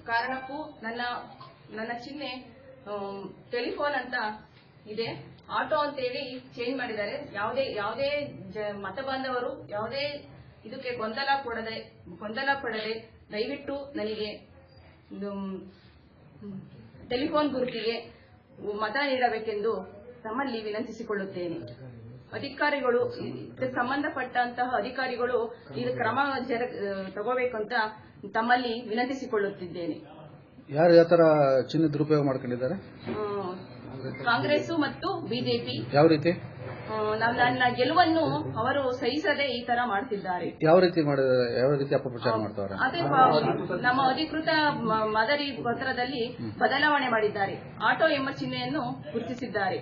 ಕಾರಣಕ್ಕೂ ನನ್ನ ಚಿಹ್ನೆ ಟೆಲಿಫೋನ್ ಅಂತ ಇದೆ. ಆಟೋ ಅಂತೇಳಿ ಚೇಂಜ್ ಮಾಡಿದ್ದಾರೆ. ಯಾವುದೇ ಮತ ಬಾಂಧವರು ಯಾವುದೇ ಇದಕ್ಕೆ ಗೊಂದಲ ಪಡದೆ ದಯವಿಟ್ಟು ನನಗೆ ಟೆಲಿಫೋನ್ ಗುರುತಿಗೆ ಮತ ನೀಡಬೇಕೆಂದು ತಮ್ಮಲ್ಲಿ ವಿನಂತಿಸಿಕೊಳ್ಳುತ್ತೇನೆ. ಅಧಿಕಾರಿಗಳು, ಇದಕ್ಕೆ ಸಂಬಂಧಪಟ್ಟಂತಹ ಅಧಿಕಾರಿಗಳು ಇದು ಕ್ರಮ ತಗೋಬೇಕಂತ ತಮ್ಮಲ್ಲಿ ವಿನಂತಿಸಿಕೊಳ್ಳುತ್ತಿದ್ದೇನೆ. ಯಾರು ಯಾವ ತರ ಚಿನ್ನ ದುರುಪಯೋಗ ಮಾಡ್ಕೊಂಡಿದ್ದಾರೆ? ಕಾಂಗ್ರೆಸ್ ಮತ್ತು ಬಿಜೆಪಿ. ಯಾವ ರೀತಿ? ನನ್ನ ಗೆಲುವನ್ನು ಅವರು ಸಹಿಸದೆ ಈ ತರ ಮಾಡ್ತಿದ್ದಾರೆ. ಯಾವ ರೀತಿ ಅಪಪ್ರಚಾರ ಮಾಡ್ತಾರೆ? ಅದೇ ನಮ್ಮ ಅಧಿಕೃತ ಮಾದರಿ ಪತ್ರದಲ್ಲಿ ಬದಲಾವಣೆ ಮಾಡಿದ್ದಾರೆ. ಆಟೋ ಎಂಬ ಚಿಹ್ನೆಯನ್ನು ಗುರುತಿಸಿದ್ದಾರೆ.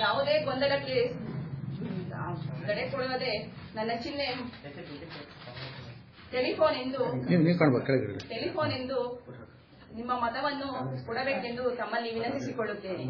ಯಾವುದೇ ಗೊಂದಲಕ್ಕೆ ತಡೆ ಕೊಡುವುದೇ ನನ್ನ ಚಿಹ್ನೆ ಟೆಲಿಫೋನ್ ಎಂದು ನಿಮ್ಮ ಮತವನ್ನು ಕೊಡಬೇಕೆಂದು ತಮ್ಮಲ್ಲಿ ವಿನಂತಿಸಿಕೊಳ್ಳುತ್ತೇನೆ.